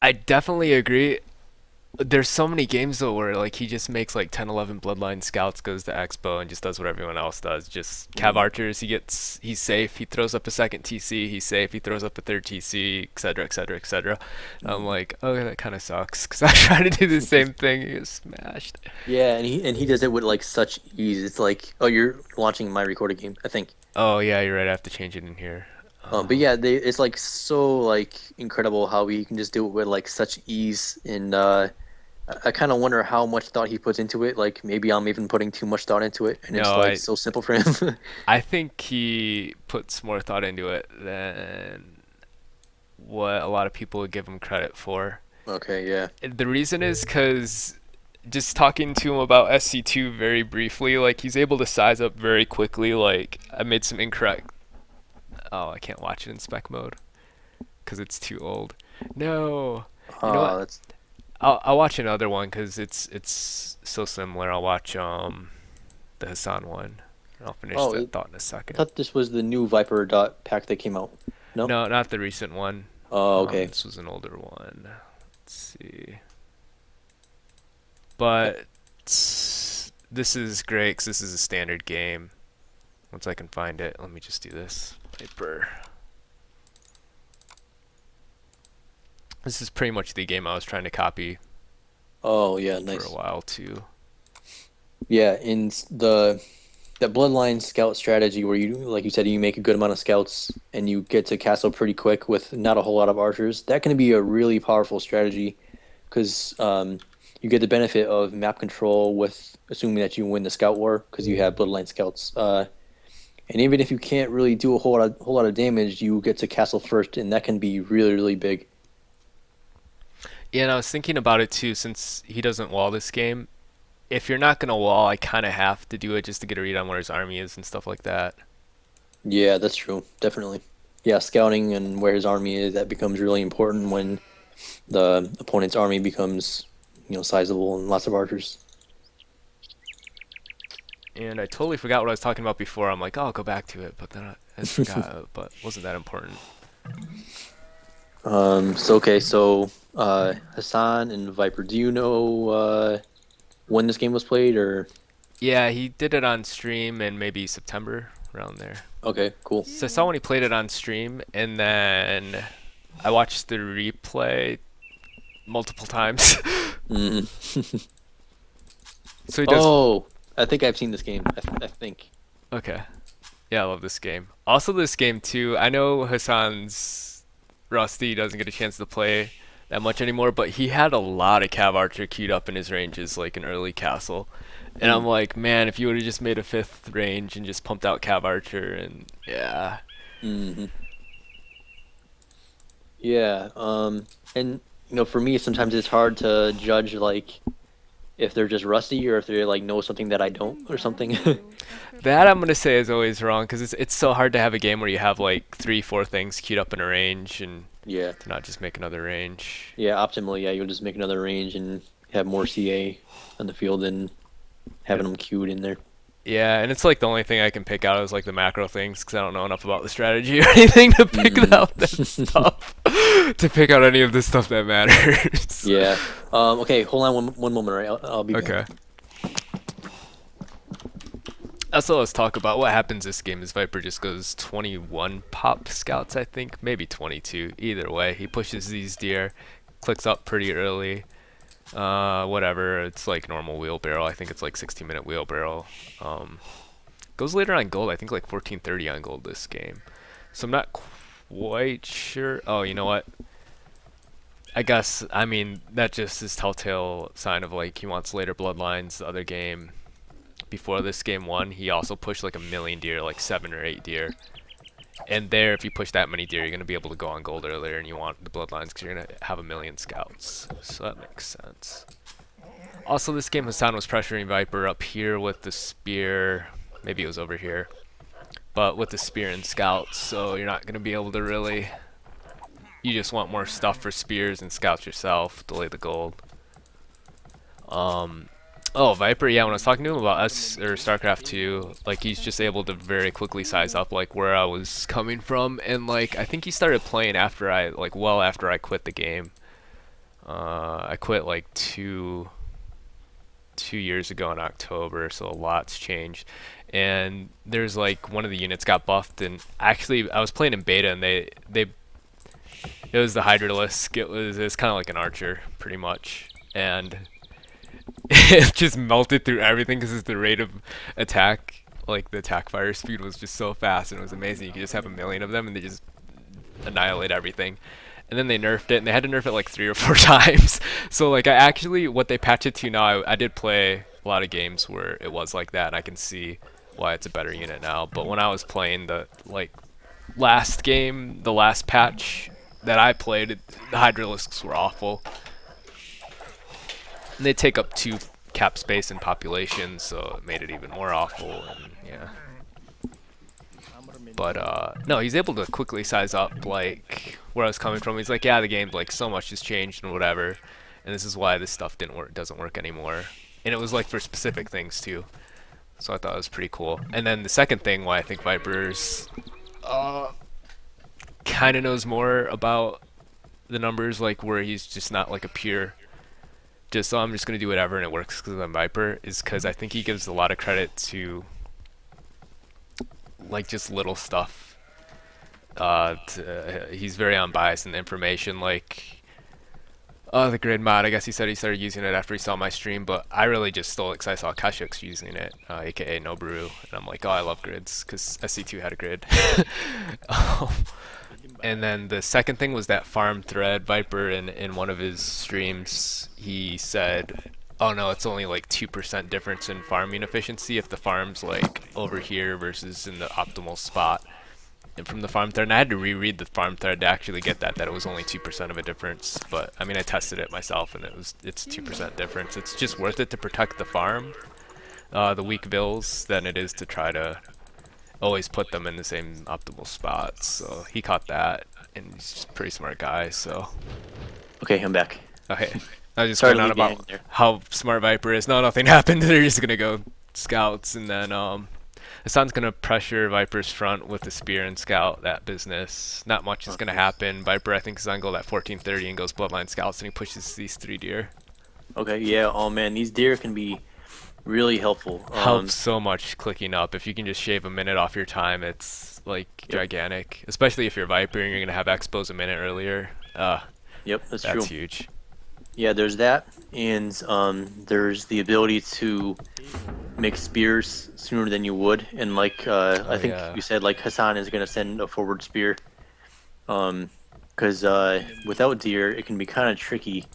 I definitely agree. There's so many games though where like he just makes like 10, 11 bloodline scouts, goes to expo and just does what everyone else does. Just cav Mm. archers, he's safe, he throws up a second TC, he's safe, he throws up a third TC, etc., etc., etc. I'm Mm. like, okay, that kind of sucks because I try to do the same thing, you get smashed. Yeah, and he does it with like such ease. It's like, oh, you're launching my recorded game, I think. Oh yeah, you're right. I have to change it in here. But yeah, it's like so like incredible how he can just do it with like such ease, and I kind of wonder how much thought he puts into it. Like maybe I'm even putting too much thought into it, and it's No, like I so simple for him. I think he puts more thought into it than what a lot of people would give him credit for. Okay, yeah. The reason is because just talking to him about SC2 very briefly, like he's able to size up very quickly. Like I made some incorrect. Oh, I can't watch it in spec mode because it's too old. No, you know what? That's I'll watch another one because it's so similar. I'll watch the Hasan one. I'll finish oh, that thought in a I second. thought this was the new Viper dot pack that came out. No? No, not the recent one. Oh, okay. This was an older one. Let's see. Uh, But this is great because this is a standard game. Once I can find it, let me just do this. Paper. This is pretty much the game I was trying to copy Oh, yeah, for a nice. while too. Yeah, in the Bloodline scout strategy where you, like you said, you make a good amount of scouts and you get to castle pretty quick with not a whole lot of archers. That can be a really powerful strategy because you get the benefit of map control with assuming that you win the scout war because you have Bloodline scouts. And even if you can't really do a whole lot of damage, you get to castle first, and that can be really, really big. Yeah, and I was thinking about it too since he doesn't wall this game. If you're not gonna wall, I kind of have to do it just to get a read on where his army is and stuff like that. Yeah, that's true. Definitely. Yeah, scouting and where his army is, that becomes really important when the opponent's army becomes, sizable and lots of archers. And I totally forgot what I was talking about before. I'm like, oh, I'll go back to it, but then I just forgot. But wasn't that important? So Hassan and Viper, do you know when this game was played or? Yeah, he did it on stream in maybe September around there. Okay, cool. So I saw when he played it on stream, and then I watched the replay multiple times. Mm. So he does. Oh, I think I've seen this game. I think. Okay. Yeah, I love this game. Also, this game too. I know Hassan's rusty, doesn't get a chance to play that much anymore, but he had a lot of Cav Archer queued up in his ranges, like an early castle. And I'm Mm. like, man, if you would have just made a fifth range and just pumped out Cav Archer, and yeah, Hmm. Yeah. And for me, sometimes it's hard to judge like if they're just rusty or if they like know something that I don't or something. that I'm gonna say is always wrong because it's so hard to have a game where you have like three, four things queued up in a range and Yeah. to not just make another range. Yeah, optimally, yeah, you'll just make another range and have more CA on the field than having them queued in there. Yeah, and it's like the only thing I can pick out is like the macro things because I don't know enough about the strategy or anything to pick Mm. out that stuff. To pick out any of the stuff that matters. Yeah. Okay, hold on one moment, right? I'll be back. Okay. Also, let's talk about what happens this game. Is Viper just goes 21 pop scouts, I think, maybe 22. Either way, he pushes these deer, clicks up pretty early. Whatever. It's like normal wheelbarrow. I think it's like 60-minute wheelbarrow. Goes later on gold. I think like 1430 on gold this game. So I'm not quite sure. Oh, you know what? I guess I mean that just is telltale sign of like he wants later bloodlines. The other game before this game one, he also pushed like a million deer, like 7 or 8 deer. And there, if you push that many deer, you're gonna be able to go on gold earlier, and you want the bloodlines because you're gonna have a million scouts. So that makes sense. Also, this game Hassan was pressuring Viper up here with the spear. Maybe it was over here, but with the spear and scouts, so you're not gonna be able to really. You just want more stuff for spears and scouts yourself, delay the gold. Um, oh, Viper, yeah, when I was talking to him about S or StarCraft 2, like he's just able to very quickly size up like where I was coming from, and like I think he started playing after I well after I quit the game. I quit like 2 years ago in October, so a lot's changed. And there's like one of the units got buffed, and actually I was playing in beta, and they it was the Hydralisk. It was kind of like an archer, pretty much, and it just melted through everything because the rate of attack, like the attack fire speed, was just so fast, and it was amazing. You could just have a million of them, and they just annihilate everything. And then they nerfed it, and they had to nerf it like 3 or 4 times. So like I actually, what they patched it to now, I did play a lot of games where it was like that, and I can see why it's a better unit now. But when I was playing the like last game, the last patch that I played, the Hydralisks were awful. And they take up 2 cap space in population, so it made it even more awful. And yeah. But no, he's able to quickly size up like where I was coming from. He's like, yeah, the game's like so much has changed and whatever, and this is why this stuff doesn't work anymore. And it was like for specific things too. So I thought it was pretty cool. And then the second thing why I think Viper's kind of knows more about the numbers, like where he's just not like a pure just so I'm just gonna do whatever and it works because I'm Viper, is because I think he gives a lot of credit to like just little stuff. He's very unbiased in the information, like the grid mod. I guess he said he started using it after he saw my stream, but I really just stole it because I saw Kashuk's using it, aka Noboru, and I'm like, oh, I love grids because SC2 had a grid. And then the second thing was that farm thread. Viper in one of his streams, he said, oh no, it's only like 2% difference in farming efficiency if the farm's like over here versus in the optimal spot. And from the farm thread, and I had to reread the farm thread to actually get that it was only 2% of a difference. But I mean, I tested it myself, and it's 2% difference. It's just worth it to protect the farm, the weak vills, than it is to try to always put them in the same optimal spots. So he caught that, and he's just a pretty smart guy. So Okay, I'm back. okay, I was just Sorry going to on leave you about hanging there. how smart Viper is. No, nothing happened. They're just gonna go scouts, and then Hasan's gonna pressure Viper's front with the spear and scout that business. Not much is gonna happen. Viper, I think, is gonna go that 1430 and goes bloodline scouts, and he pushes these 3 deer. Okay, yeah. Oh man, these deer can be really helpful. Helps so much clicking up. If you can just shave a minute off your time, it's like gigantic. Especially if you're Viper and you're gonna have expos a minute earlier. Yep, that's true. That's huge. Yeah, there's that, and there's the ability to make spears sooner than you would, and like I think yeah. you said, like Hasan is gonna send a forward spear, because without deer it can be kind of tricky.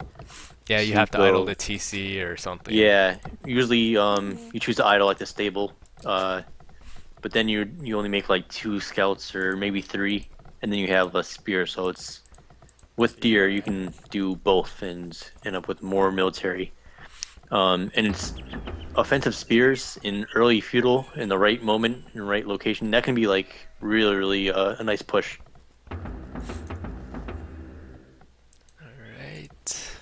Yeah, you to have to go- idle the TC or something. Yeah, usually you choose to idle like the stable, but then you only make like 2 scouts or maybe 3, and then you have a spear. So it's with deer you can do both and end up with more military. And it's offensive spears in early feudal in the right moment in the right location. That can be like really a nice push. Alright.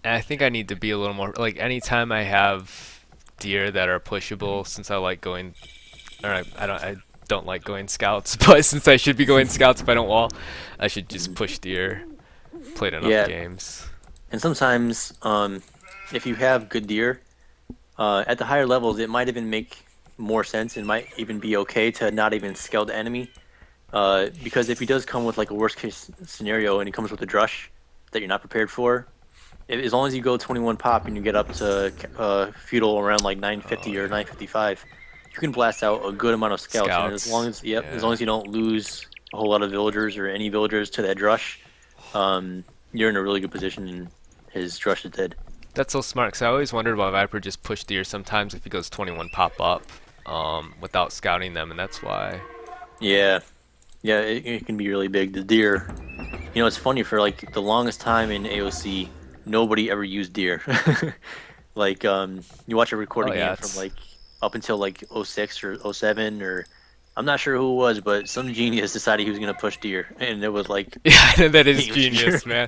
And I think I need to be a little more like anytime I have deer that are pushable, since I like going or I don't like going scouts, but since I should be going scouts if I don't wall, I should just push deer. Played enough games. And sometimes, if you have good deer, at the higher levels, it might even make more sense. It might even be okay to not even scout the enemy, because if he does come with like a worst case scenario and he comes with a drush that you're not prepared for, as long as you go 21 pop and you get up to feudal around like 950 or 955, you can blast out a good amount of scouts. And as long as as long as you don't lose a whole lot of villagers or any villagers to that drush, you're in a really good position, and his drush is dead. That's so smart, because I always wondered why Viper just pushed deer sometimes if he goes 21 pop up without scouting them, and that's why. Yeah, it can be really big. The deer, you know, it's funny, for like the longest time in AOC, nobody ever used deer. Like, you watch a recording game from like up until like 06 or 07, or I'm not sure who it was, but some genius decided he was gonna push deer, and it was like, yeah, that is genius, man.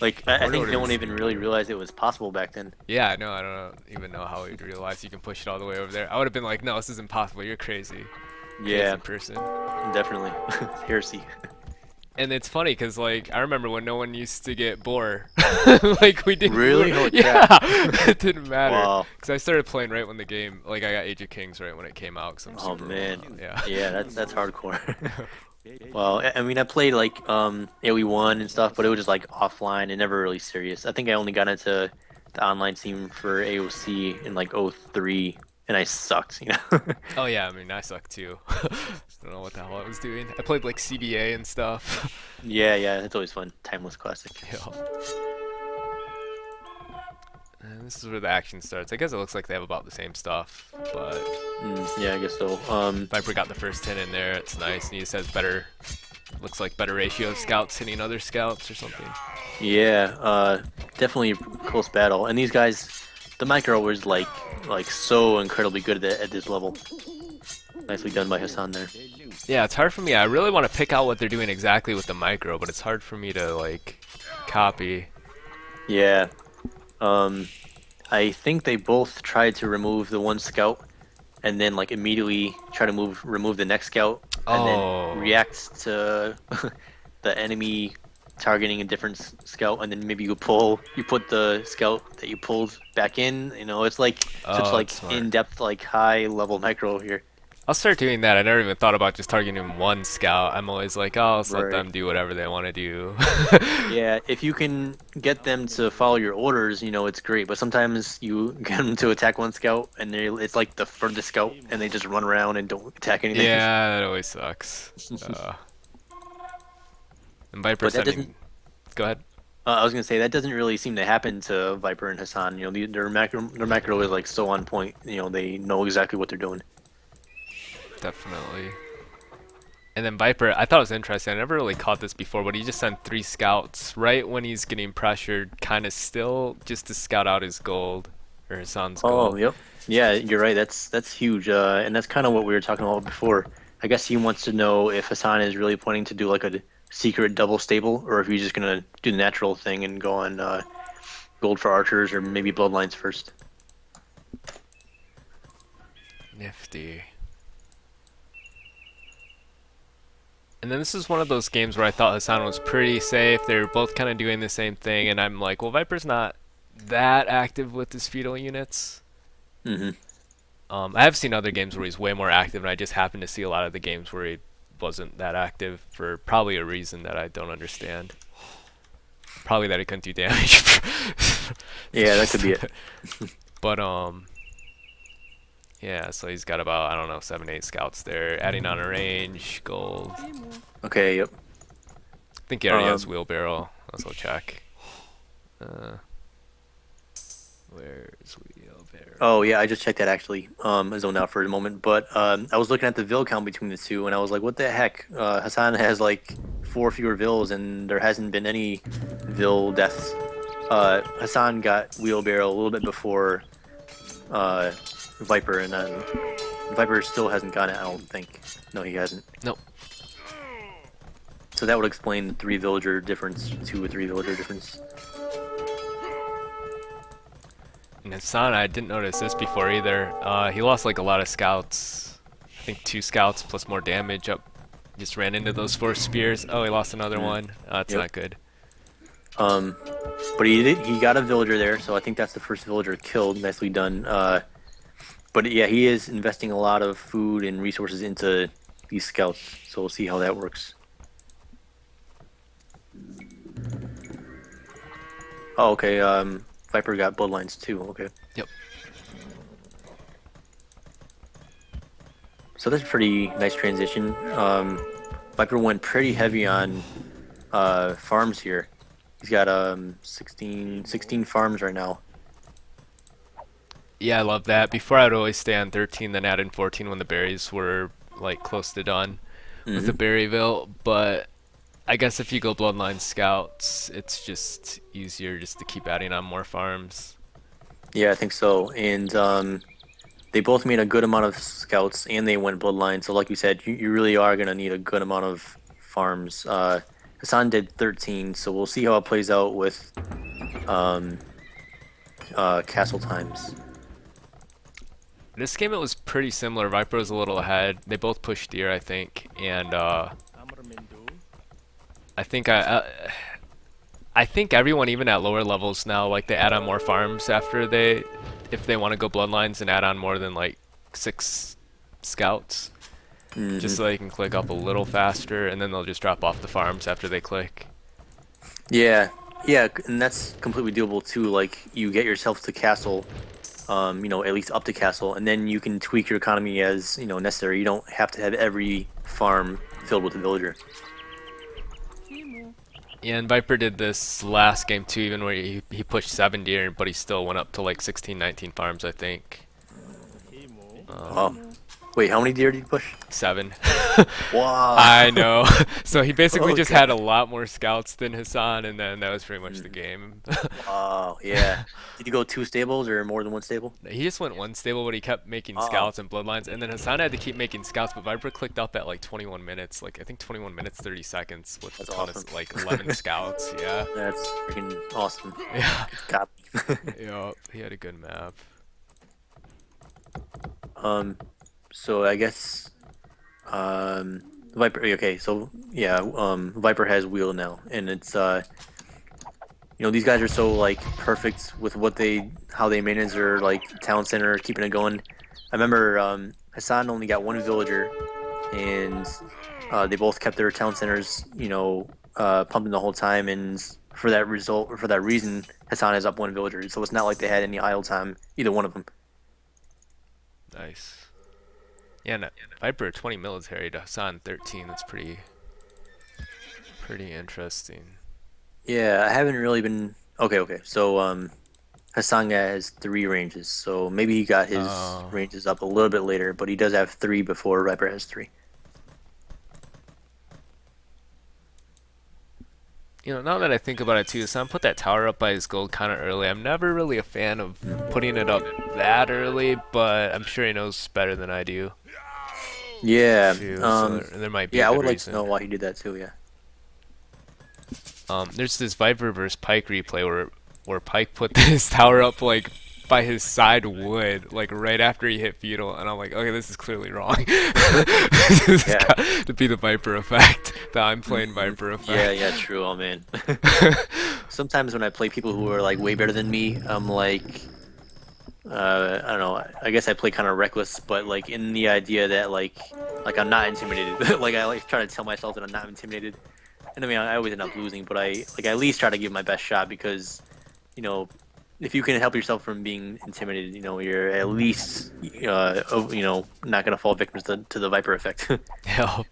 Like, I think no one even really realized it was possible back then. Yeah, no, I don't even know how we'd realize you can push it all the way over there. I would have been like, no, this is impossible. You're crazy. Yeah, crazy person. definitely. Heresy. And it's funny because like I remember when no one used to get boar, like we didn't. Really? Holy Yeah, crap! it didn't matter Wow. because I started playing right when the game, like I got Age of Kings right when it came out because I'm Oh super man. old now. Yeah, that's hardcore. Well, I mean, I played like AoE1 and stuff, but it was just like offline and never really serious. I think I only got into the online scene for AOC in like '03, and I sucked, you know. Oh yeah, I mean I suck too. I don't know what the hell I was doing. I played like CBA and stuff. Yeah, yeah, it's always fun. Timeless classic. Yeah. And this is where the action starts. I guess it looks like they have about the same stuff, but Yeah, I guess so. Viper got the first 10 in there. It's nice, and he just has better, looks like better ratio of scouts hitting other scouts or something. Yeah, definitely a close battle. And these guys, the micro was like so incredibly good at this level. Nicely done by Hasan there. Yeah, it's hard for me. I really want to pick out what they're doing exactly with the micro, but it's hard for me to like copy. Yeah. I think they both tried to remove the one scout and then like immediately try to remove the next scout and Oh. then react to the enemy targeting a different scout, and then maybe you put the scout that you pulled back in. You know, it's like such Oh, like that's smart. in-depth, like high level micro here. I'll start doing that. I never even thought about just targeting one scout. I'm always like, oh, I'll just let Right. them do whatever they want to do. Yeah, if you can get them to follow your orders, you know, it's great. But sometimes you get them to attack one scout, and it's like the furthest scout, and they just run around and don't attack anything. Yeah, that always sucks. And Viper But that sending. doesn't. Go ahead. I was gonna say that doesn't really seem to happen to Viper and Hassan. You know, their macro is like so on point. You know, they know exactly what they're doing. Definitely. And then Viper, I thought it was interesting. I never really caught this before, but he just sent 3 scouts right when he's getting pressured, kind of still, just to scout out his gold, or his son's Oh, gold. yep. Yeah, you're right. That's huge. And that's kind of what we were talking about before. I guess he wants to know if Hassan is really planning to do like a secret double stable, or if he's just gonna do the natural thing and go on gold for archers, or maybe bloodlines first. Nifty. And then this is one of those games where I thought Hassan was pretty safe. They were both kind of doing the same thing, and I'm like, well, Viper's not that active with his fetal units. Hmm. I have seen other games where he's way more active, and I just happen to see a lot of the games where he wasn't that active for probably a reason that I don't understand. Probably that he couldn't do damage. Yeah, that could be it. But yeah. So he's got about, I don't know, 7, 8 scouts there, adding on a range, gold. Okay, yep. I think he already has Um, wheelbarrow. Let's go check. Where's wheelbarrow? Oh yeah, I just checked that actually. I zoned out for a moment, but I was looking at the vill count between the two, and I was like, "What the heck?" Hassan has like 4 fewer vills, and there hasn't been any vill deaths. Hassan got wheelbarrow a little bit before Viper, and then Viper still hasn't gotten it. I don't think. No, he hasn't. Nope. So that would explain the 3 villager difference, 2 or 3 villager difference. And Hassan, I didn't notice this before either. He lost like a lot of scouts. I think 2 scouts plus more damage up. Just ran into those 4 spears. Oh, he lost another one. That's Yep. not good. But he got a villager there, so I think that's the first villager killed. Nicely done. But yeah, he is investing a lot of food and resources into these scouts, so we'll see how that works. Oh, okay. Viper got bloodlines too. Okay. Yep. So that's a pretty nice transition. Viper went pretty heavy on farms here. He's got 16 farms right now. Yeah, I love that. Before I'd always stay on 13, then add in 14 when the berries were like close to done with the Berryville. But I guess if you go Bloodline Scouts, it's just easier just to keep adding on more farms. Yeah, I think so. And they both made a good amount of scouts, and they went bloodline. So, like you said, you really are gonna need a good amount of farms. Hassan did 13, so we'll see how it plays out with castle times. This game it was pretty similar. Viper was a little ahead. They both pushed deer, I think, and I think I think everyone, even at lower levels now, like they add on more farms after they, if they want to go bloodlines and add on more than like 6 scouts, just Hmm. so they can click up a little faster, and then they'll just drop off the farms after they click. Yeah, yeah, and that's completely doable too. Like you get yourself to castle, at least up to castle, and then you can tweak your economy as necessary. You don't have to have every farm filled with a villager. Yeah, and Viper did this last game too, even where he pushed 7 deer, but he still went up to like 16, 19 farms, I think. Oh, wait, how many deer did you push? 7. Wow. I know. So he basically Oh just had a god. lot more scouts than Hasan, and then that was pretty much the Mhm. game. Wow. Yeah. Did you go two stables or more than one stable? He just went one stable, but he kept making Oh, scouts and bloodlines, and then Hasan had to keep making scouts, but Viper clicked up at like 21 minutes, like I think 21 minutes 30 seconds with a that's ton of awesome. like 11 scouts. Yeah. That's freaking awesome. Yeah. Good copy. Yup. He had a good map. um, so I guess Viper. Okay, so yeah, Viper has wheel now, and it's these guys are so like perfect with how they manage their like town center, keeping it going. I remember Hassan only got one villager, and they both kept their town centers, pumping the whole time. And for that reason, Hassan is up one villager. So it's not like they had any idle time, either one of them. Nice. Yeah, no, Viper 20 military to Hasan 13. That's pretty interesting. Yeah, I haven't really been. Okay, okay. So Hassan has three ranges, so maybe he got his Oh. ranges up a little bit later, but he does have three before Viper has three. Now that I think about it too, Hassan put that tower up by his gold kind of early. I'm never really a fan of putting it up that early, but I'm sure he knows better than I do Yeah, too. So there might be a yeah, I good would like to know reason. why he did that too. Yeah. There's this Viper versus Pike replay where Pike put this tower up like by his side wood, like right after he hit feudal, and I'm like, okay, this is clearly wrong. This has Yeah. got to be the Viper effect. The I'm playing Hmm. Viper Yeah, effect. yeah, true. Oh man. Sometimes when I play people who are like way better than me, I'm like, I don't know. I guess I play kind of reckless, but like in the idea that like I'm not intimidated. Like I like try to tell myself that I'm not intimidated. And I mean, I always end up losing, but I like at least try to give my best shot because, you know, if you can help yourself from being intimidated, you're at least, not gonna fall victim to the Viper effect. Help.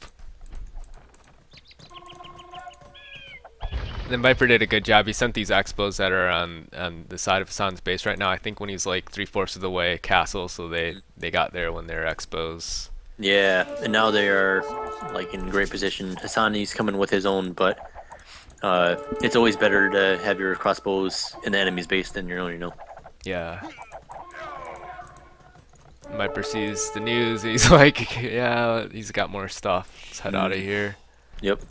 Then Viper did a good job. He sent these expos that are on the side of Hassan's base right now. I think when he's like 3/4 of the way castle, so they got there when they're expos. Yeah, and now they are like in great position. Hassani's coming with his own, but it's always better to have your crossbows in the enemy's base than your own. Yeah. Viper sees the news. He's like, yeah, he's got more stuff. Let's head out of Mm, here. yep.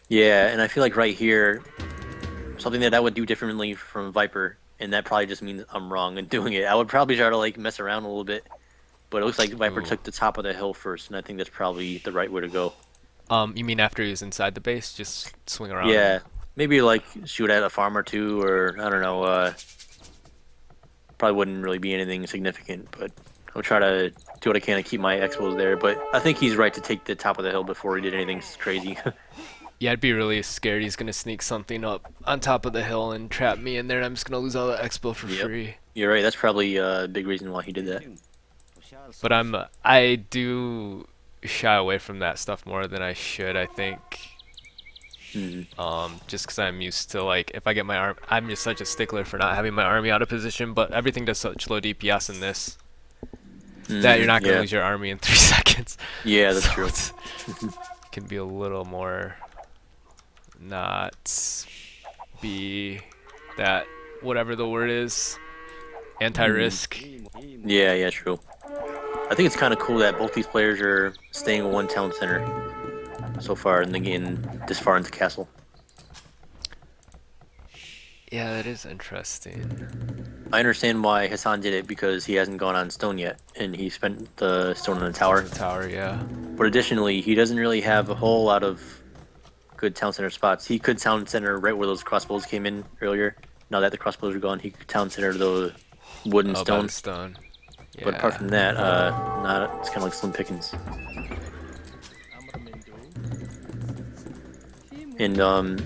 Yeah, and I feel like right here, something that I would do differently from Viper, and that probably just means I'm wrong in doing it. I would probably try to like mess around a little bit, but it looks like Viper Ooh. took the top of the hill first, and I think that's probably the right way to go. You mean after he was inside the base? Just swing around Yeah, and maybe like shoot at a farm or two, or I don't know. Probably wouldn't really be anything significant, but I'll try to do what I can to keep my expos there. But I think he's right to take the top of the hill before he did anything crazy. yeah, I'd be really scared he's gonna sneak something up on top of the hill and trap me in there, and I'm just gonna lose all the expo for Yep, free. you're right. That's probably a big reason why he did that. But I do shy away from that stuff more than I should, I think. Mhm. Just because I'm used to like if I get my arm, I'm just such a stickler for not having my army out of position. But everything does such low DPS in this that you're not gonna Yeah, lose your army in 3 seconds. yeah, that's So true. it can be a little more not be that whatever the word is anti-risk. Yeah, yeah, true. I think it's kind of cool that both these players are staying in one town center so far in the game, this far into castle. Yeah, that is interesting. I understand why Hasan did it because he hasn't gone on stone yet, and he spent the stone on the Stone tower. in the tower, yeah. But additionally, he doesn't really have a whole lot of good town center spots. He could town center right where those crossbows came in earlier. Now that the crossbows are gone, he could town center the wood and Oh, by stone. the stone. Yeah. But apart from that, not it's kind of like slim pickings. And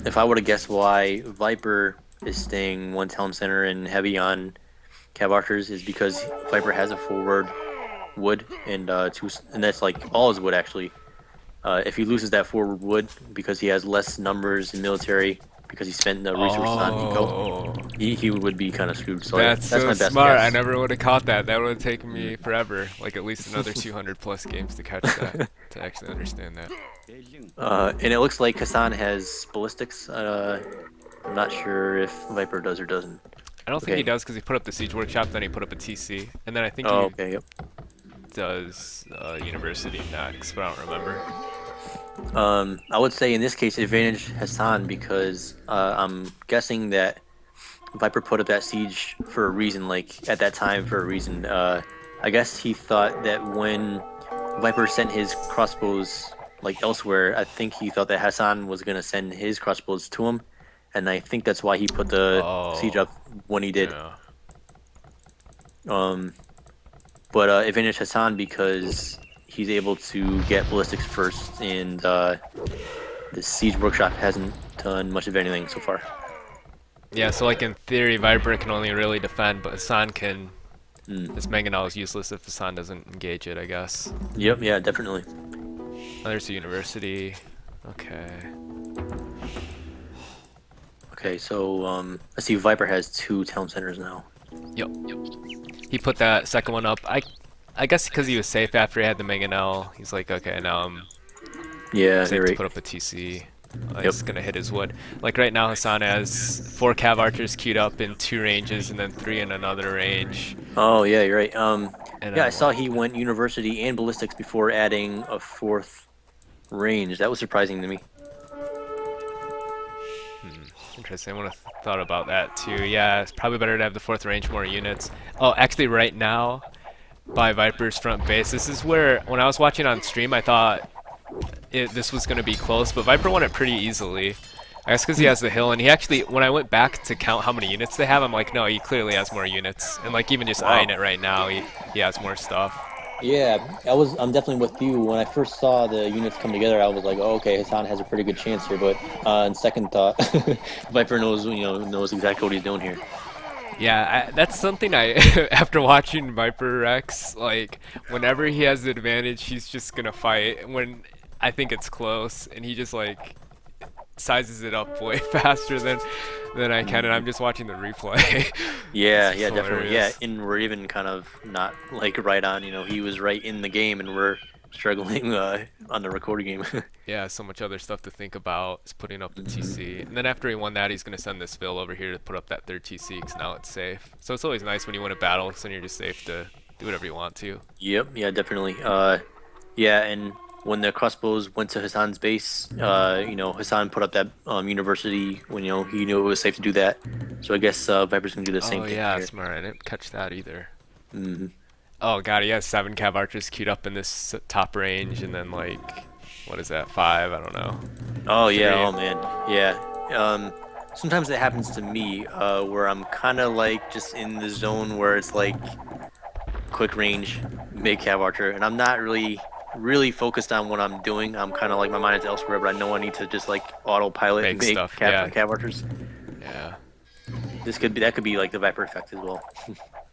if I were to guess why Viper is staying one town center and heavy on Cav Archers is because Viper has a forward wood and two, and that's like all his wood actually. If he loses that forward wood because he has less numbers in military because he spent the resources on eco, he would be kind of screwed. So That's that's so my best smart. guess. I never would have caught that. That would have taken me forever, like at least another 200 plus games to catch that, to actually understand that. And it looks like Hasan has ballistics. I'm not sure if Viper does or doesn't. I don't think he does because he put up the siege workshop, then he put up a TC, and then I think Oh, he okay, yep. does university next, but I don't remember. I would say in this case advantage Hasan because I'm guessing that Viper put up that siege for a reason, like at that time for a reason. I guess he thought that when Viper sent his crossbows like elsewhere, I think he thought that Hasan was gonna send his crossbows to him, and I think that's why he put the siege up when he did. Yeah. But advantage Hasan because he's able to get ballistics first, and the siege workshop hasn't done much of anything so far. Yeah, so like in theory, Viper can only really defend, but Hasan can. This mangonel is useless if Hasan doesn't engage it, I guess. Yep, yeah, definitely. Oh, there's a university. Okay. Okay, so let's see. Viper has 2 town centers now. Yep. He put that second one up. I guess because he was safe after he had the mangonel, he's like, okay, now I'm safe to put up a TC. He's gonna hit his wood. Like right now, Hasan has 4 Cav Archers queued up in 2 ranges and then 3 in another range. Oh yeah, you're right. Yeah, I saw he went university and ballistics before adding a 4th range. That was surprising to me. Interesting. I would have thought about that too. Yeah, it's probably better to have the 4th range, more units. Oh, actually, right now, by Viper's front base, this is where when I was watching on stream, I thought this was going to be close, but Viper won it pretty easily. I guess because he has the hill, and he actually, when I went back to count how many units they have, I'm like, no, he clearly has more units. And like even just eyeing it right now, he has more stuff. Yeah, I'm definitely with you. When I first saw the units come together, I was like, oh, okay, Hasan has a pretty good chance here. But on second thought, Viper knows exactly what he's doing here. Yeah, that's something I, after watching Viper Rex, like, whenever he has the advantage, he's just gonna fight. When I think it's close, and he just, like, sizes it up way faster than I can, and I'm just watching the replay. Yeah, definitely. Yeah, and we're even kind of not, like, right on, he was right in the game, and we're struggling on the recording game. Yeah, so much other stuff to think about. Is putting up the TC, and then after he won that, he's gonna send this Phil over here to put up that 3rd TC because now it's safe. So it's always nice when you win a battle, because then you're just safe to do whatever you want to. Yep, yeah, definitely. Yeah, and when the crossbows went to Hasan's base, Hasan put up that university when he knew it was safe to do that. So I guess Viper's gonna do the same thing. Oh yeah, here. smart. I didn't catch that either. Mm-hmm. Oh god, he has 7 Cav Archers queued up in this top range, and then like, what is that, 5? I don't know. Oh 3. yeah, oh man, yeah. Sometimes it happens to me where I'm kind of like just in the zone where it's like quick range, big Cav Archer, and I'm not really focused on what I'm doing. I'm kind of like my mind is elsewhere, but I know I need to just like autopilot and make stuff, Cav Archers. Yeah. That could be like the Viper effect as well.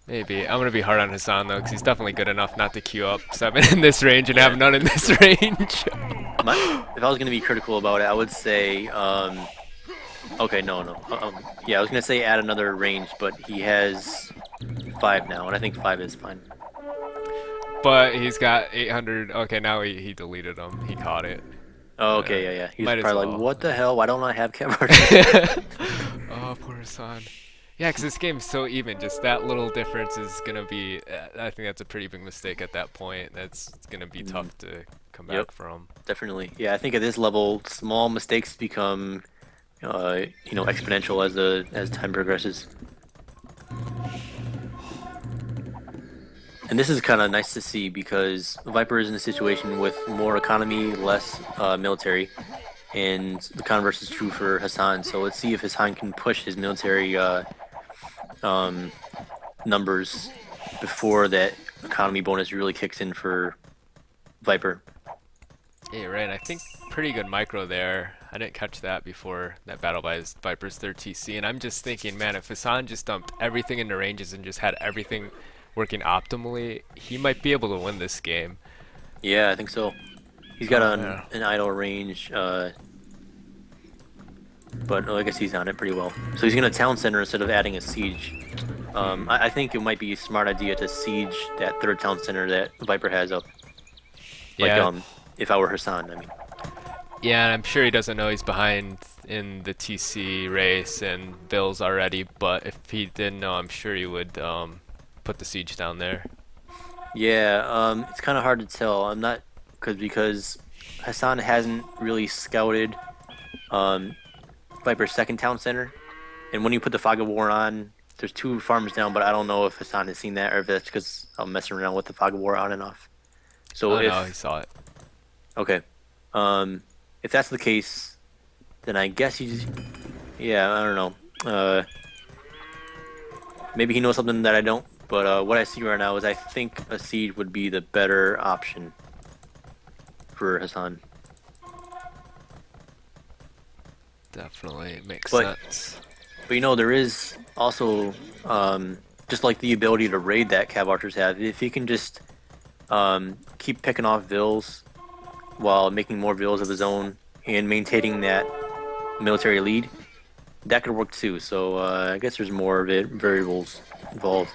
Maybe. I'm gonna be hard on Hasan though, because he's definitely good enough not to queue up 7 in this range and have none in this range. If I was gonna be critical about it, I would say, okay, no. Yeah, I was gonna say add another range, but he has 5 now, and I think 5 is fine. But he's got 800. Okay, now he deleted them. He caught it. Oh, okay, yeah. He's Might as probably well. like, what the hell? Why don't I have Cav Archer? Oh, poor Hasan. Yeah, because this game's so even. Just that little difference is going to be... I think that's a pretty big mistake at that point. It's going to be tough to come back from. Definitely. Yeah, I think at this level, small mistakes become, exponential as time progresses. And this is kind of nice to see because Viper is in a situation with more economy, less military, and the converse is true for Hasan. So let's see if Hasan can push his military um, numbers before that economy bonus really kicks in for Viper. Yeah, right. I think pretty good micro there. I didn't catch that before that battle by his Viper's third TC, and I'm just thinking, man, if Hassan just dumped everything into ranges and just had everything working optimally, he might be able to win this game. Yeah, I think so. He's got Yeah. an idle range, but I guess he's on it pretty well. So he's going to town center instead of adding a siege. I think it might be a smart idea to siege that third town center that Viper has up. Like, Yeah. if I were Hassan, I mean. Yeah, and I'm sure he doesn't know he's behind in the TC race and Bills already, but if he did know, I'm sure he would put the siege down there. Yeah, it's kind of hard to tell. I'm not because Hassan hasn't really scouted um, Viper's second town center, and when you put the Fog of War on, there's two farms down, but I don't know if Hassan has seen that or if that's because I'm messing around with the Fog of War on and off. So Oh no, he saw it. okay, if that's the case, then I guess he's yeah, I don't know. Maybe he knows something that I don't. But what I see right now is I think a siege would be the better option for Hassan. Definitely, it makes But sense. but there is also just like the ability to raid that Cav Archers have. If he can just keep picking off vills while making more vills of his own and maintaining that military lead, that could work too. So I guess there's more variables involved.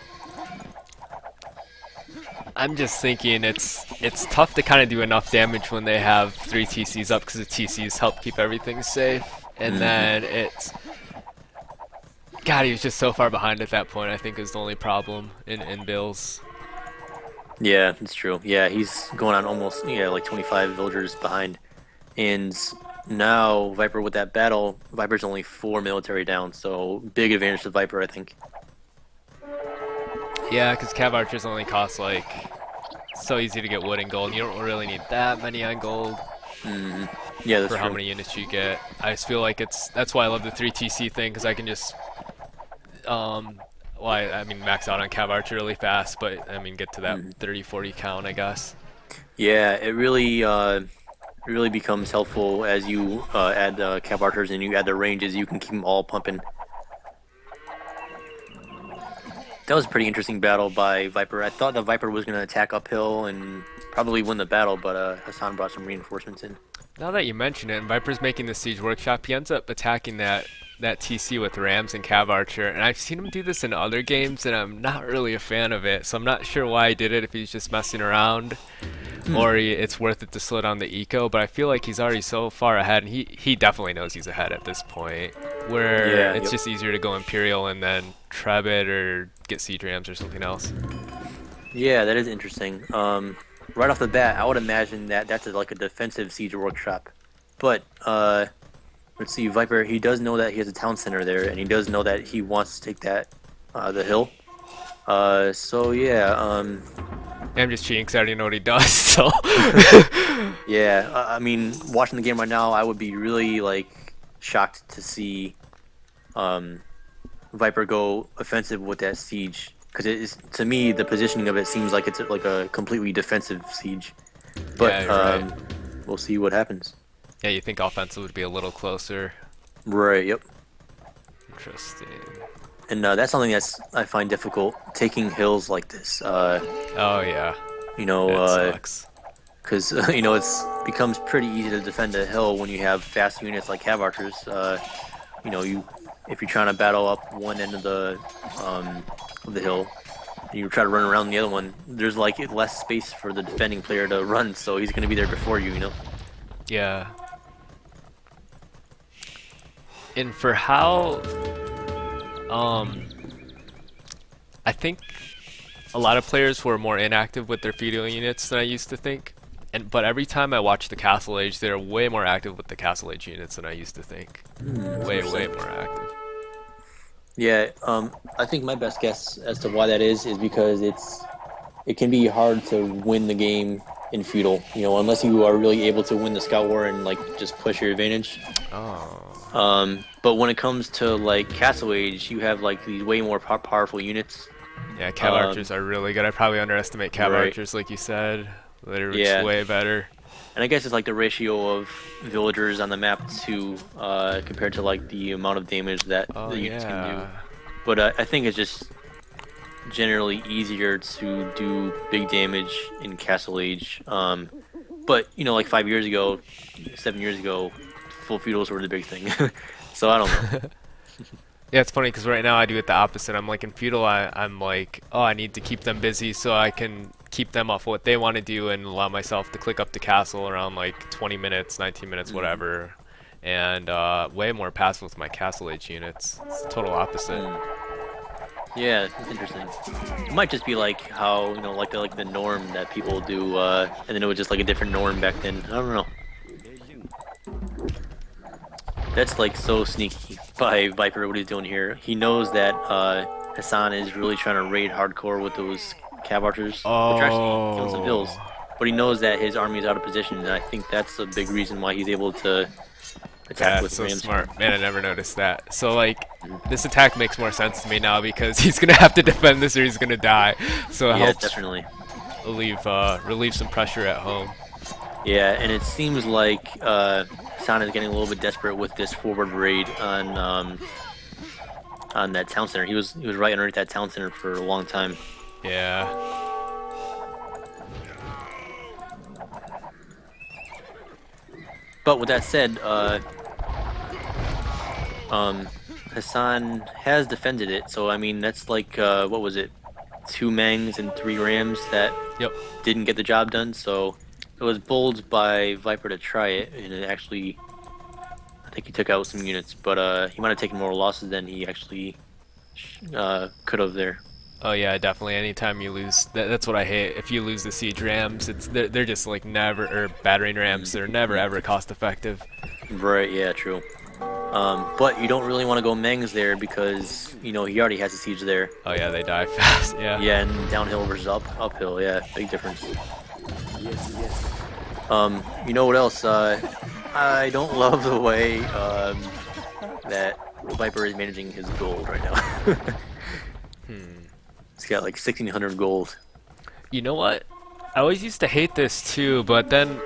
I'm just thinking it's tough to kind of do enough damage when they have 3 TCs up because the TCs help keep everything safe, and then it's God, he was just so far behind at that point. I think is the only problem in Bills. Yeah, it's true. Yeah, he's going on almost like 25 villagers behind, and now Viper with that battle, Viper's only 4 military down, so big advantage to Viper, I think. Yeah, because Cav Archers only cost like so easy to get wood and gold. You don't really need that many on gold Yeah, that's for how true. many units you get. I just feel like that's why I love the 3 TC thing because I can just well, I mean max out on Cav Archer really fast, but I mean get to that 30-40 count, I guess. Yeah, it really becomes helpful as you add the Cav Archers and you add the ranges. You can keep them all pumping. That was a pretty interesting battle by Viper. I thought the Viper was going to attack uphill and probably win the battle, but Hassan brought some reinforcements in. Now that you mention it, and Viper's making the siege workshop, he ends up attacking that TC with Rams and Cav Archer, and I've seen him do this in other games, and I'm not really a fan of it. So I'm not sure why he did it. If he's just messing around, or it's worth it to slow down the eco. But I feel like he's already so far ahead, and he definitely knows he's ahead at this point. Where Yeah, it's yep. just easier to go Imperial and then treb it or get siege Rams or something else. Yeah, that is interesting. Right off the bat, I would imagine that that's like a defensive siege workshop. But let's see, Viper, he does know that he has a town center there, and he does know that he wants to take that the hill. So yeah, I'm just cheating because I already know what he does. So yeah. I mean, watching the game right now, I would be really like shocked to see Viper go offensive with that siege. Because it is, to me, the positioning of it seems like it's like a completely defensive siege. But yeah, you're right. we'll see what happens. Yeah, you think offensive would be a little closer. Right. Yep. Interesting. And that's something I find difficult taking hills like this. Oh yeah, You that know, sucks. because it's becomes pretty easy to defend a hill when you have fast units like Cav Archers. If you're trying to battle up one end of the hill, and you try to run around the other one, there's like less space for the defending player to run, so he's going to be there before you. Yeah. And for how, I think a lot of players were more inactive with their feudal units than I used to think. But every time I watch the Castle Age, they're way more active with the Castle Age units than I used to think. Way more active. Yeah, I think my best guess as to why that is because it can be hard to win the game in feudal. You know, unless you are really able to win the scout war and like just push your advantage. Oh. But when it comes to like Castle Age, you have like these way more powerful units. Yeah, cav archers are really good. I probably underestimate cav Right. archers, like you said. They're just Yeah. way better. And I guess it's like the ratio of villagers on the map to compared to like the amount of damage that Oh the units can do. yeah. But I think it's just generally easier to do big damage in Castle Age. But you know, like 5 years ago, 7 years ago, full feudals were the big thing. So I don't know. Yeah, it's funny because right now I do it the opposite. I'm like in feudal, I'm like, oh, I need to keep them busy so I can keep them off what they want to do and allow myself to click up the castle around like 20 minutes, 19 minutes, whatever. And way more passive with my castle age units. It's the total opposite. Yeah, it's interesting. It might just be like how, you know, like the norm that people do, and then it was just like a different norm back then. I don't know. That's like so sneaky by Viper what he's doing here. He knows that Hasan is really trying to raid hardcore with those cav archers, which are actually killing some hills. But he knows that his army is out of position, and I think that's a big reason why he's able to attack That's with so rams. smart. Man, I never noticed that. So like, this attack makes more sense to me now because he's gonna have to defend this or he's gonna die. So it Yeah, helps definitely. relieve some pressure at home. Yeah, and it seems like Hasan is getting a little bit desperate with this forward raid on that town center. He was right underneath that town center for a long time. Yeah. But with that said, Hasan has defended it. So I mean, that's like what was it, 2 Mangs and 3 Rams that Yep. didn't get the job done. So it was bold by Viper to try it, and it actually, I think he took out some units, but he might have taken more losses than he actually could have there. Oh yeah, definitely. Anytime you lose, that's what I hate. If you lose the siege rams, they're just like never, or battering rams. They're never ever cost effective. Right, yeah, true. But you don't really want to go Mengs there because, you know, he already has a siege there. Oh yeah, they die fast. Yeah. Yeah, and downhill versus uphill, yeah, big difference. You know what else? I don't love the way that Viper is managing his gold right now. He's got like 1,600 gold. You know what? I always used to hate this too, but then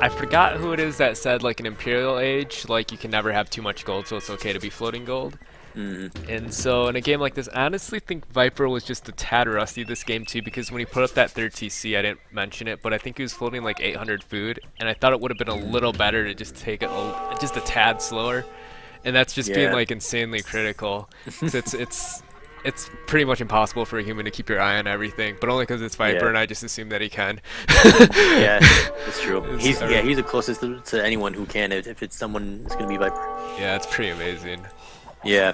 I forgot who it is that said like an Imperial Age, like you can never have too much gold, so it's okay to be floating gold. And so in a game like this, I honestly think Viper was just a tad rusty this game too, because when he put up that third TC, I didn't mention it, but I think he was floating like 800 food, and I thought it would have been a little better to just take it just a tad slower, and that's just being like insanely critical. 'Cause it's pretty much impossible for a human to keep your eye on everything, but only because it's Viper, and I just assume that he can. Yeah, that's true. He's the closest to anyone who can if it's someone it's gonna be Viper. Yeah, it's pretty amazing. Yeah,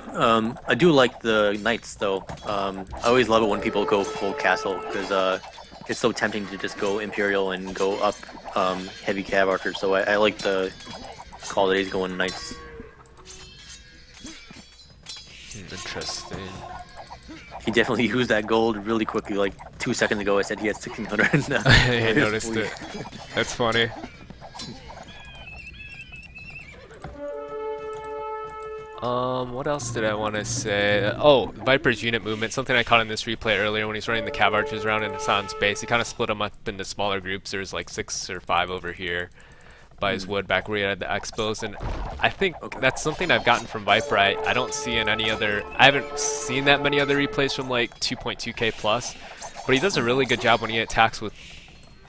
I do like the knights though. I always love it when people go full castle because it's so tempting to just go Imperial and go up heavy cav archers. So I like the call that he's going knights. Interesting. He definitely used that gold really quickly. Like 2 seconds ago, I said he had 1,600. I noticed it. That's funny. What else did I want to say? Oh, Viper's unit movement. Something I caught in this replay earlier when he's running the cav archers around in Hasan's base. He kind of split them up into smaller groups. There's like 6 or 5 over here by his wood back where he had the expos, and I think that's something I've gotten from Viper. I don't see in any other. I haven't seen that many other replays from like 2.2k plus, but he does a really good job when he attacks with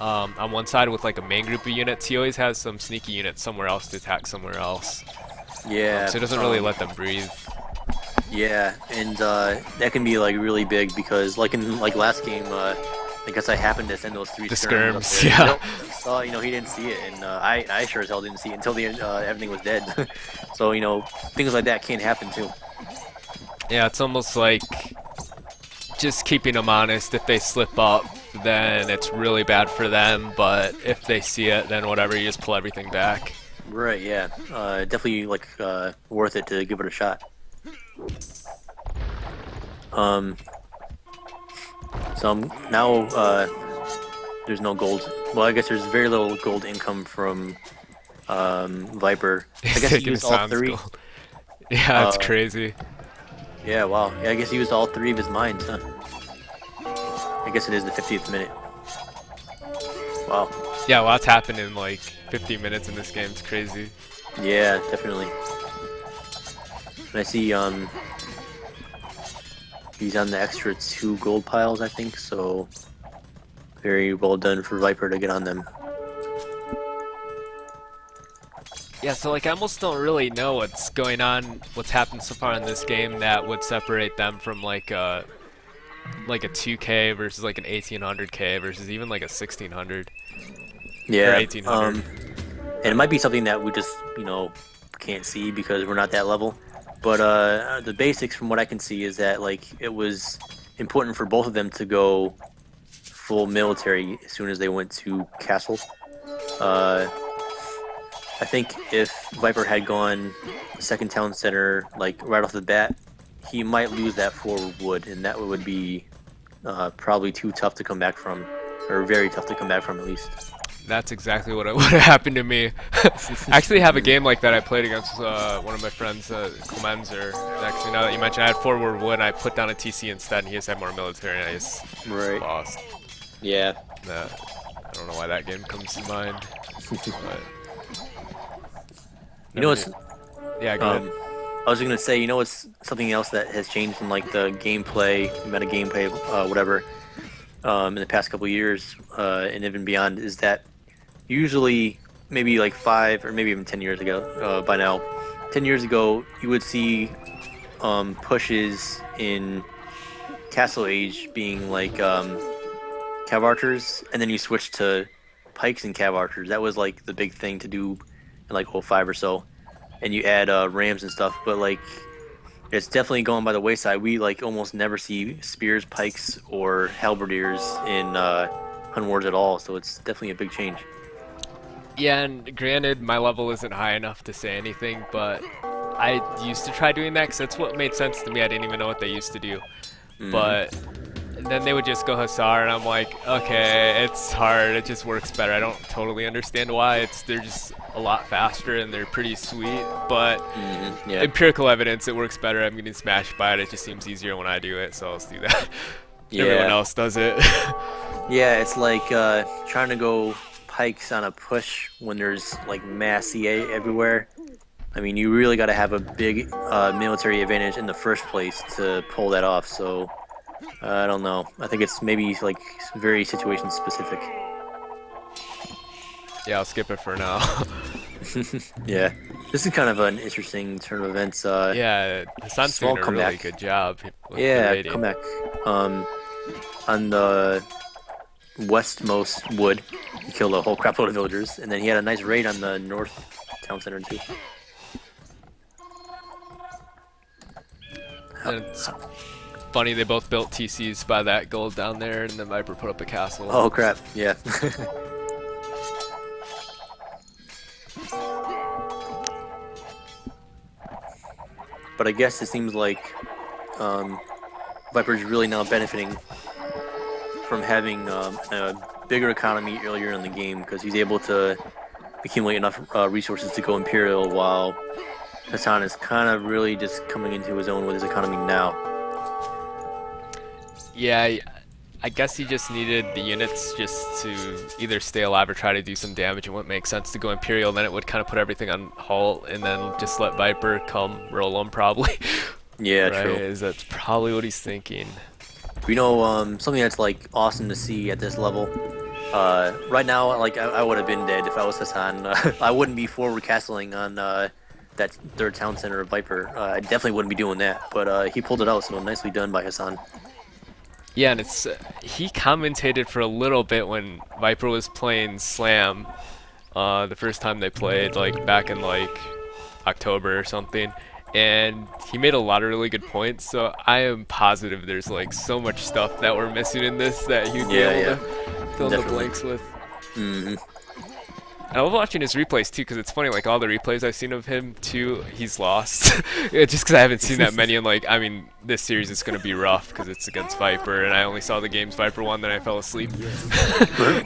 on one side with like a main group of units. He always has some sneaky units somewhere else to attack somewhere else. Yeah. So he doesn't really let them breathe. Yeah, and that can be like really big because like in like last game, I guess I happened to send those 3 The skirms. skirms, yeah. He saw, you know, he didn't see it, and I sure as hell didn't see it until the everything was dead. So you know, things like that can happen too. Yeah, it's almost like just keeping them honest. If they slip up, then it's really bad for them, but if they see it, then whatever, you just pull everything back. Right, yeah. Definitely like worth it to give it a shot. So now there's no gold. Well, I guess there's very little gold income from Viper. I He's guess he taking used all Hasan's three. gold. Yeah, it's Uh, crazy. yeah, wow. Yeah, I guess he used all three of his mines, huh? I guess it is the 50th minute. Wow. Yeah, lots happened in like 50 minutes in this game. It's crazy. Yeah, definitely. And I see he's on the extra 2 gold piles, I think, so very well done for Viper to get on them. Yeah, so like I almost don't really know what's going on, what's happened so far in this game that would separate them from like a 2K versus like an 1800K versus even like a 1600 or Yeah, 1800. and it might be something that we just, can't see because we're not that level. But the basics, from what I can see, is that like it was important for both of them to go full military as soon as they went to castle. I think if Viper had gone second town center like right off the bat, he might lose that forward wood, and that would be probably too tough to come back from, or very tough to come back from at least. That's exactly what would have happened to me. I actually have a game like that I played against one of my friends, Clemenzer. Actually, now that you mention, I had forward wood, and I put down a TC instead, and he just had more military, and I just lost. Yeah. I don't know why that game comes to mind. But You know what's yeah, go ahead. I was gonna say, what's something else that has changed in like the gameplay, meta gameplay, whatever, in the past couple years, and even beyond, is that usually maybe like 5 or maybe even 10 years ago, by now, 10 years ago, you would see pushes in Castle Age being like cav archers, and then you switch to pikes and cav archers. That was like the big thing to do in like 05 or so, and you add rams and stuff. But like, it's definitely going by the wayside. We like almost never see spears, pikes, or halberdiers in Hun Wars at all. So it's definitely a big change. Yeah, and granted, my level isn't high enough to say anything, but I used to try doing that because that's what made sense to me. I didn't even know what they used to do. But then they would just go Hussar, and I'm like, okay, it's hard. It just works better. I don't totally understand why. They're just a lot faster, and they're pretty sweet. But Yeah. empirical evidence, it works better. I'm getting smashed by it. It just seems easier when I do it, so I'll just do that. Yeah. Everyone else does it. Yeah, it's like trying to go pikes on a push when there's like mass CA everywhere. I mean, you really got to have a big military advantage in the first place to pull that off. So I don't know. I think it's maybe like very situation specific. Yeah, I'll skip it for now. Yeah, this is kind of an interesting turn of events. Yeah, Hasan's small doing a really comeback. good job with the Yeah, rating. comeback. On the westmost wood, he killed a whole crap load of villagers, and then he had a nice raid on the north town center too. And it's funny, they both built TCs by that gold down there, and then Viper put up a castle. Oh crap! Yeah. But I guess it seems like Viper's really now benefiting from having a bigger economy earlier in the game, because he's able to accumulate enough resources to go Imperial, while Hasan is kind of really just coming into his own with his economy now. Yeah, I guess he just needed the units just to either stay alive or try to do some damage. It wouldn't make sense to go Imperial, then it would kind of put everything on halt, and then just let Viper come roll him, probably. Yeah, right? true. That's probably what he's thinking. Something that's like awesome to see at this level. Right now, like I would have been dead if I was Hasan. I wouldn't be forward castling on that third town center of Viper. I definitely wouldn't be doing that. But he pulled it out, so nicely done by Hasan. Yeah, and it's he commentated for a little bit when Viper was playing Slam, the first time they played, like back in like October or something, and he made a lot of really good points. So I am positive there's like so much stuff that we're missing in this that he'd be able to fill in the Definitely. blanks with. I love watching his replays too, because it's funny. Like all the replays I've seen of him too, he's lost. Yeah, just because I haven't seen that many. And like, I mean, this series is gonna be rough because it's against Viper, and I only saw the games Viper won, then I fell asleep.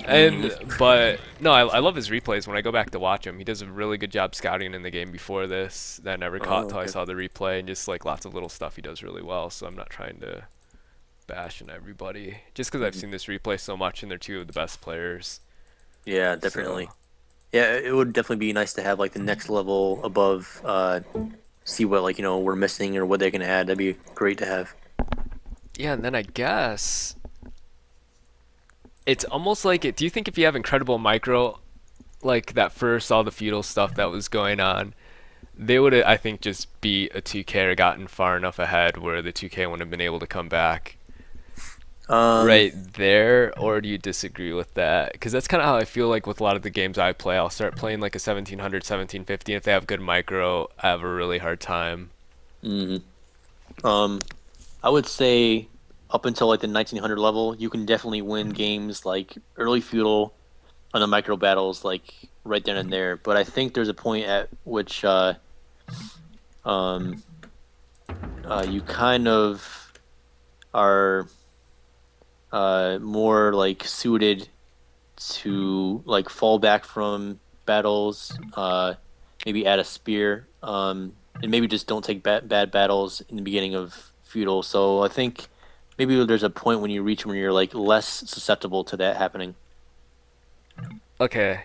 And but no, I love his replays. When I go back to watch him, he does a really good job scouting in the game before this that I never caught Oh, till I okay. saw the replay, and just like lots of little stuff he does really well. So I'm not trying to bash on everybody just because I've Mhm. seen this replay so much, and they're two of the best players. Yeah, So definitely. Yeah, it would definitely be nice to have like the next level above. See what like we're missing or what they can add. That'd be great to have. yeah, and then I guess it's almost like it. Do you think if you have incredible micro, like that first all the feudal stuff that was going on, they would I think just beat a 2K or gotten far enough ahead where the 2K wouldn't have been able to come back Um, right there, or do you disagree with that? Because that's kind of how I feel like with a lot of the games I play. I'll start playing like a 1700, 1750. If they have good micro, I have a really hard time. mhm. um, I would say up until like the 1900 level, you can definitely win games like early feudal on the micro battles, like right then and there. But I think there's a point at which um, you kind of are more like suited to like fall back from battles, maybe add a spear, and maybe just don't take bad battles in the beginning of feudal. So I think maybe there's a point when you reach when you're like less susceptible to that happening. Okay.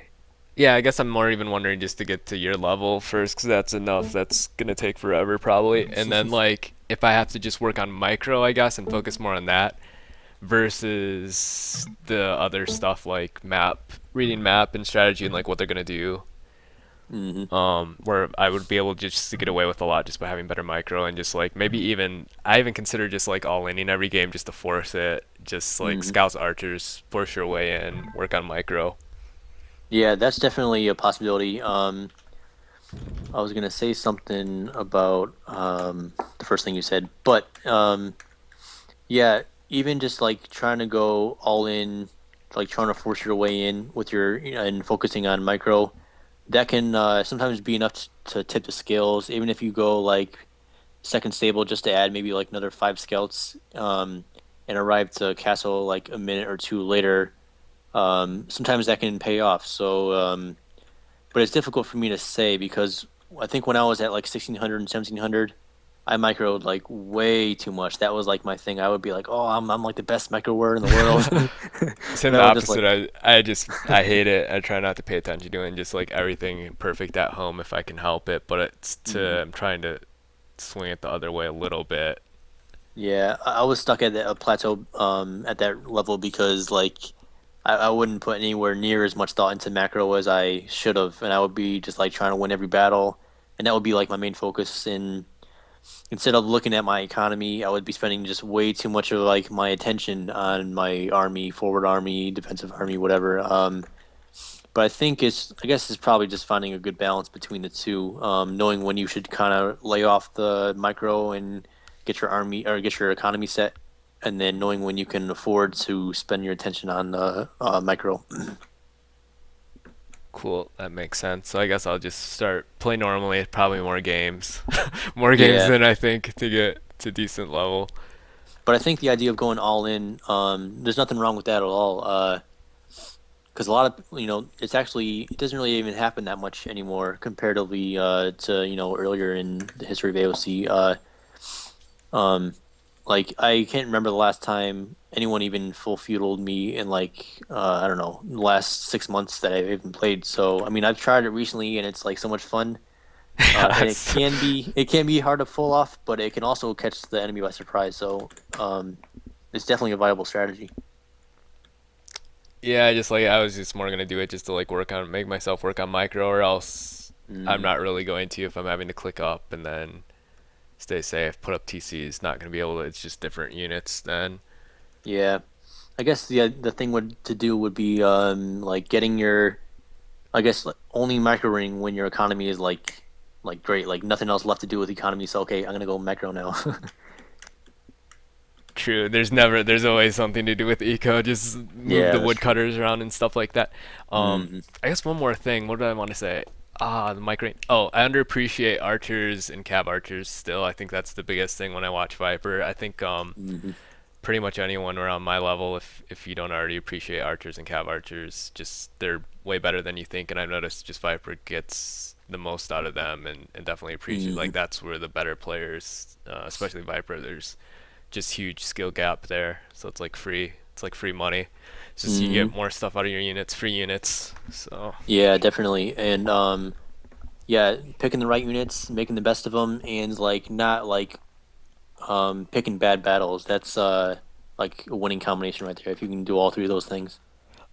Yeah, I guess I'm more even wondering just to get to your level first, because that's enough. That's gonna take forever probably. And then like if I have to just work on micro, I guess, and focus more on that versus the other stuff like reading map and strategy and like what they're gonna do. Hmm. Where I would be able just to get away with a lot just by having better micro and just like maybe even I even consider just like all inning every game just to force it, just like Hmm. scouts archers, force your way in, work on micro. Yeah, that's definitely a possibility. I was gonna say something about the first thing you said, but yeah, even just like trying to go all in, like trying to force your way in with your and focusing on micro, that can sometimes be enough to tip the scales. Even if you go like second stable just to add maybe like another 5 scouts, and arrive to castle like a minute or two later, sometimes that can pay off. So, but it's difficult for me to say because I think when I was at like 1600 and 1700. I microed like way too much. That was like my thing. I would be like, "Oh, I'm like the best micro word in the world," Same and the I would just like, opposite. I hate it. I try not to pay attention to doing just like everything perfect at home if I can help it. But it's mhm. I'm trying to swing it the other way a little bit. Yeah, I was stuck at a plateau at that level because like I wouldn't put anywhere near as much thought into macro as I should have, and I would be just like trying to win every battle, and that would be like my main focus. And instead of looking at my economy, I would be spending just way too much of like my attention on my army, forward army, defensive army, whatever. But I guess it's probably just finding a good balance between the two, knowing when you should kind of lay off the micro and get your army or get your economy set, and then knowing when you can afford to spend your attention on the micro. Cool, that makes sense. So I guess I'll just start play normally. Probably more games, more games Yeah, than I think to get to decent level. but I think the idea of going all in, there's nothing wrong with that at all. Because a lot of it's actually it doesn't really even happen that much anymore comparatively to earlier in the history of AOC. Um, like I can't remember the last time anyone even full feudaled me in like I don't know the last 6 months that I've even played. So I mean I've tried it recently and it's like so much fun. Yeah, And that's it can be hard to pull off, but it can also catch the enemy by surprise. So it's definitely a viable strategy. yeah. I just like I was just more gonna do it just to like make myself work on micro, or else I'm Hmm. not really going to if I'm having to click up and then stay safe. Put up TCs, not gonna be able to. It's just different units then. Yeah, I guess the thing would to do would be like getting your I guess like, only macroing when your economy is like great, like nothing else left to do with economy. So okay, I'm gonna go macro now. True. There's always something to do with eco. Just move Yeah, the that's true. woodcutters around and stuff like that. Hmm. I guess one more thing. What did I want to say? The mic range. Oh, I underappreciate archers and cav archers still. I think that's the biggest thing when I watch Viper. I think Hmm. pretty much anyone around my level, if you don't already appreciate archers and cav archers, just they're way better than you think. And I've noticed just Viper gets the most out of them, and definitely appreciate like Hmm. that's where the better players, especially Viper, there's just huge skill gap there. So it's like free. It's like free money. It's just you Hmm. get more stuff out of your units, free units. So Yeah, definitely. And yeah, picking the right units, making the best of them, and like not like picking bad battles. That's like a winning combination right there. If you can do all three of those things.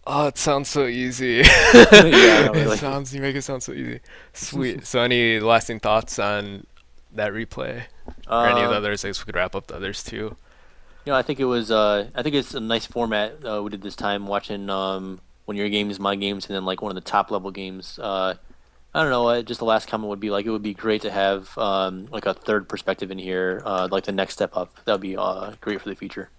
oh, it sounds so easy. Yeah, not It really. sounds you make it sound so easy. Sweet. So any lasting thoughts on that replay or any of the Um, others? I guess we could wrap up the others too. I think it was I think it's a nice format we did this time watching one of your games, my games, and then like one of the top level games. I don't know. Just the last comment would be like it would be great to have like a third perspective in here, like the next step up. That would be great for the future.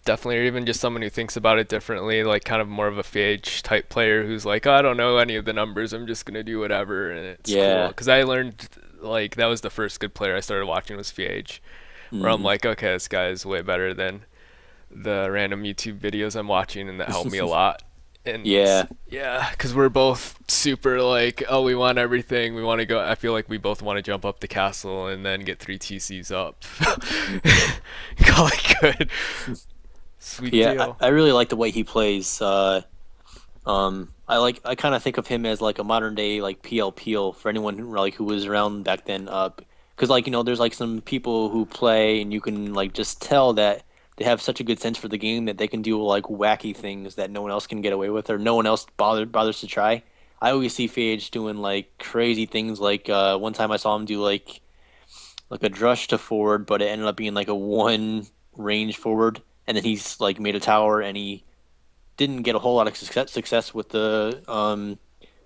Definitely, or even just someone who thinks about it differently, like kind of more of a phage type player who's like, oh, I don't know any of the numbers, I'm just gonna do whatever, and it's cool. Yeah. Because I learned like that was the first good player I started watching was phage, where I'm Hmm. like, okay, this guy is way better than the random YouTube videos I'm watching, and that helped me a lot. And Yeah. yeah, because we're both super like, oh, we want everything. We want to go. I feel like we both want to jump up the castle and then get 3 TCs up. Call it good. Sweet Yeah, deal. I really like the way he plays. I kind of think of him as like a modern day like PL Peel for anyone who was around back then. Because like there's like some people who play and you can like just tell that they have such a good sense for the game that they can do like wacky things that no one else can get away with or no one else bothers to try. I always see Phage doing like crazy things. Like one time I saw him do like a drush to forward, but it ended up being like a one range forward, and then he's like made a tower and he didn't get a whole lot of success with the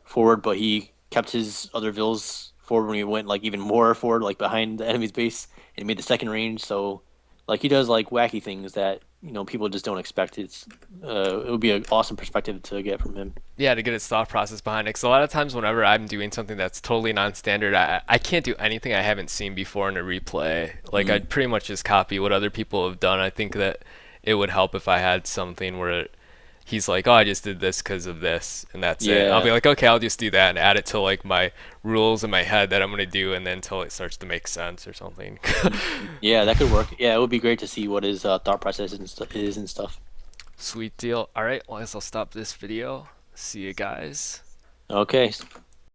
forward, but he kept his other vills forward when he went like even more forward, like behind the enemy's base, and he made the second range. So like he does like wacky things that people just don't expect. It would be an awesome perspective to get from him. Yeah, to get its thought process behind it. Because a lot of times, whenever I'm doing something that's totally non-standard, I can't do anything I haven't seen before in a replay. Like Mm. I'd pretty much just copy what other people have done. I think that it would help if I had something where he's like, "Oh, I just did this because of this," and that's it. I'll Yeah. be like, "Okay, I'll just do that and add it to like my rules in my head that I'm gonna do, and then until it starts to make sense or something." Yeah, that could work. Yeah, it would be great to see what his thought process is and stuff. Sweet deal. All right, well, I guess I'll stop this video. See you guys. Okay.